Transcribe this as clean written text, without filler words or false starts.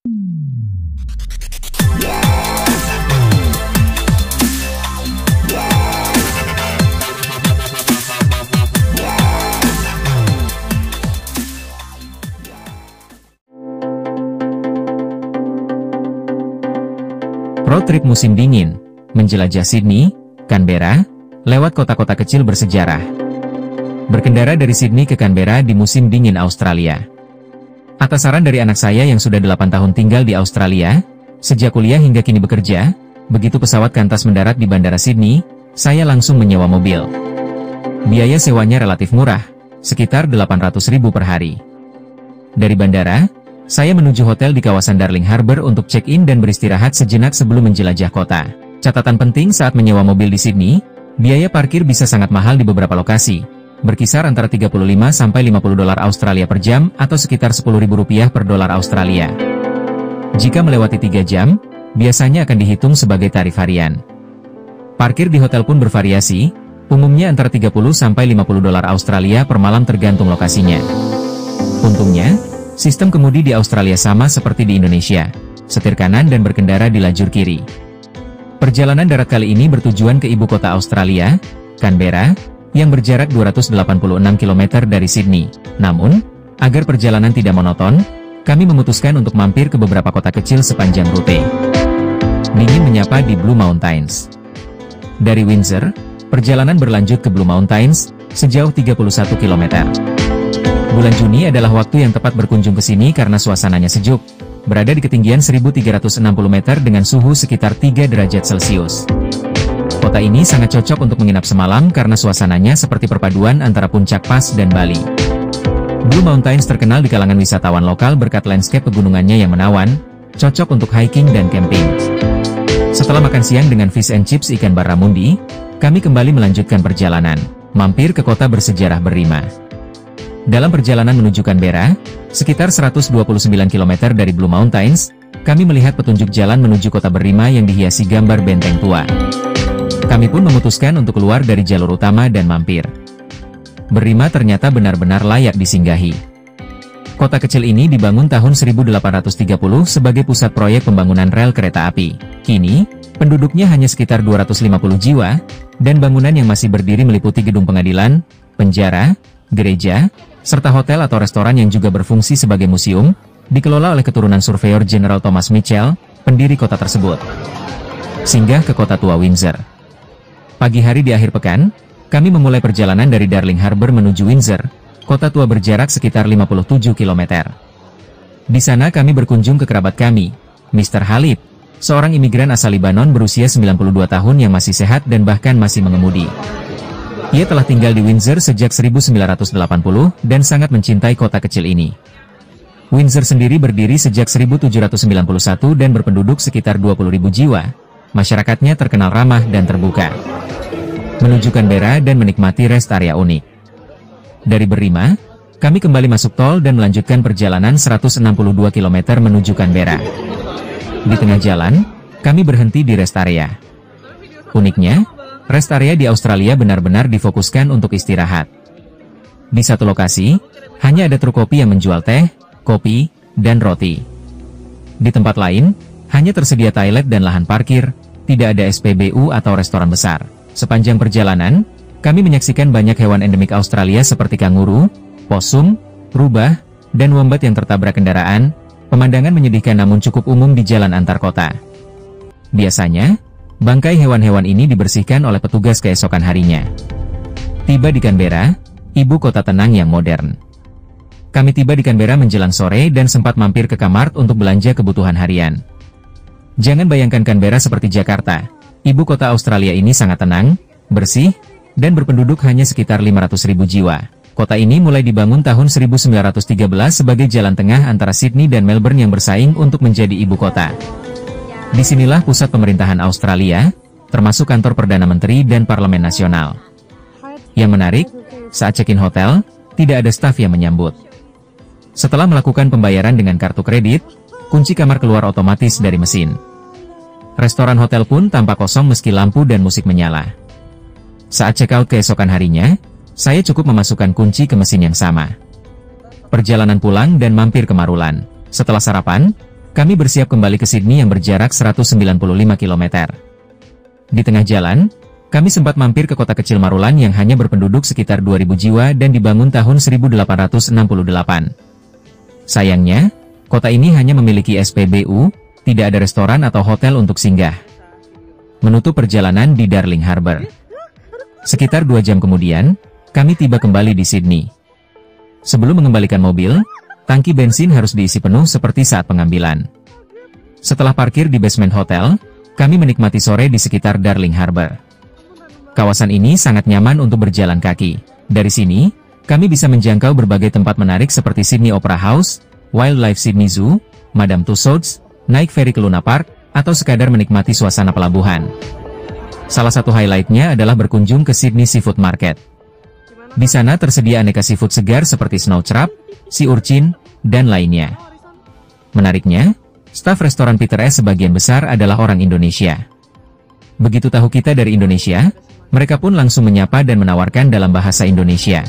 Road trip musim dingin, menjelajah Sydney, Canberra, lewat kota-kota kecil bersejarah. Berkendara dari Sydney ke Canberra di musim dingin Australia. Atas saran dari anak saya yang sudah 8 tahun tinggal di Australia, sejak kuliah hingga kini bekerja, begitu pesawat Qantas mendarat di Bandara Sydney, saya langsung menyewa mobil. Biaya sewanya relatif murah, sekitar 800.000 per hari. Dari bandara, saya menuju hotel di kawasan Darling Harbour untuk check-in dan beristirahat sejenak sebelum menjelajah kota. Catatan penting saat menyewa mobil di Sydney, biaya parkir bisa sangat mahal di beberapa lokasi, berkisar antara 35 sampai 50 dolar Australia per jam atau sekitar Rp10.000 per dolar Australia. Jika melewati 3 jam, biasanya akan dihitung sebagai tarif harian. Parkir di hotel pun bervariasi, umumnya antara 30 sampai 50 dolar Australia per malam tergantung lokasinya. Untungnya, sistem kemudi di Australia sama seperti di Indonesia, setir kanan dan berkendara di lajur kiri. Perjalanan darat kali ini bertujuan ke ibu kota Australia, Canberra, yang berjarak 286 km dari Sydney. Namun, agar perjalanan tidak monoton, kami memutuskan untuk mampir ke beberapa kota kecil sepanjang rute. Dingin menyapa di Blue Mountains. Dari Windsor, perjalanan berlanjut ke Blue Mountains, sejauh 31 km. Bulan Juni adalah waktu yang tepat berkunjung ke sini karena suasananya sejuk, berada di ketinggian 1360 meter dengan suhu sekitar 3 derajat Celcius. Kota ini sangat cocok untuk menginap semalam karena suasananya seperti perpaduan antara Puncak Pas dan Bali. Blue Mountains terkenal di kalangan wisatawan lokal berkat landscape pegunungannya yang menawan, cocok untuk hiking dan camping. Setelah makan siang dengan fish and chips ikan barramundi, kami kembali melanjutkan perjalanan, mampir ke kota bersejarah Berrima. Dalam perjalanan menuju Canberra, sekitar 129 km dari Blue Mountains, kami melihat petunjuk jalan menuju kota Berrima yang dihiasi gambar benteng tua. Kami pun memutuskan untuk keluar dari jalur utama dan mampir. Berrima ternyata benar-benar layak disinggahi. Kota kecil ini dibangun tahun 1830 sebagai pusat proyek pembangunan rel kereta api. Kini, penduduknya hanya sekitar 250 jiwa, dan bangunan yang masih berdiri meliputi gedung pengadilan, penjara, gereja, serta hotel atau restoran yang juga berfungsi sebagai museum, dikelola oleh keturunan surveyor Jenderal Thomas Mitchell, pendiri kota tersebut. Singgah ke kota tua Windsor. Pagi hari di akhir pekan, kami memulai perjalanan dari Darling Harbour menuju Windsor, kota tua berjarak sekitar 57 km. Di sana kami berkunjung ke kerabat kami, Mr. Khalid, seorang imigran asal Lebanon berusia 92 tahun yang masih sehat dan bahkan masih mengemudi. Ia telah tinggal di Windsor sejak 1980 dan sangat mencintai kota kecil ini. Windsor sendiri berdiri sejak 1791 dan berpenduduk sekitar 20.000 jiwa. Masyarakatnya terkenal ramah dan terbuka. Menuju Canberra dan menikmati rest area unik. Dari Berrima, kami kembali masuk tol dan melanjutkan perjalanan 162 km menuju Canberra. Di tengah jalan, kami berhenti di rest area. Uniknya, rest area di Australia benar-benar difokuskan untuk istirahat. Di satu lokasi, hanya ada truk kopi yang menjual teh, kopi, dan roti. Di tempat lain, hanya tersedia toilet dan lahan parkir, tidak ada SPBU atau restoran besar. Sepanjang perjalanan, kami menyaksikan banyak hewan endemik Australia seperti kanguru, possum, rubah, dan wombat yang tertabrak kendaraan. Pemandangan menyedihkan namun cukup umum di jalan antar kota. Biasanya, bangkai hewan-hewan ini dibersihkan oleh petugas keesokan harinya. Tiba di Canberra, ibu kota tenang yang modern. Kami tiba di Canberra menjelang sore dan sempat mampir ke Kmart untuk belanja kebutuhan harian. Jangan bayangkan Canberra seperti Jakarta. Ibu kota Australia ini sangat tenang, bersih, dan berpenduduk hanya sekitar 500.000 jiwa. Kota ini mulai dibangun tahun 1913 sebagai jalan tengah antara Sydney dan Melbourne yang bersaing untuk menjadi ibu kota. Disinilah pusat pemerintahan Australia, termasuk kantor Perdana Menteri dan Parlemen Nasional. Yang menarik, saat check-in hotel, tidak ada staf yang menyambut. Setelah melakukan pembayaran dengan kartu kredit, kunci kamar keluar otomatis dari mesin. Restoran hotel pun tampak kosong meski lampu dan musik menyala. Saat check-out keesokan harinya, saya cukup memasukkan kunci ke mesin yang sama. Perjalanan pulang dan mampir ke Marulan. Setelah sarapan, kami bersiap kembali ke Sydney yang berjarak 195 km. Di tengah jalan, kami sempat mampir ke kota kecil Marulan yang hanya berpenduduk sekitar 2.000 jiwa dan dibangun tahun 1868. Sayangnya, kota ini hanya memiliki SPBU, tidak ada restoran atau hotel untuk singgah. Menutup perjalanan di Darling Harbour. Sekitar 2 jam kemudian, kami tiba kembali di Sydney. Sebelum mengembalikan mobil, tangki bensin harus diisi penuh seperti saat pengambilan. Setelah parkir di basement hotel, kami menikmati sore di sekitar Darling Harbour. Kawasan ini sangat nyaman untuk berjalan kaki. Dari sini, kami bisa menjangkau berbagai tempat menarik seperti Sydney Opera House, Wildlife Sydney Zoo, Madame Tussauds, naik feri ke Luna Park, atau sekadar menikmati suasana pelabuhan. Salah satu highlightnya adalah berkunjung ke Sydney Seafood Market. Di sana tersedia aneka seafood segar seperti snow crab, sea urchin, dan lainnya. Menariknya, staf restoran Peter S sebagian besar adalah orang Indonesia. Begitu tahu kita dari Indonesia, mereka pun langsung menyapa dan menawarkan dalam bahasa Indonesia.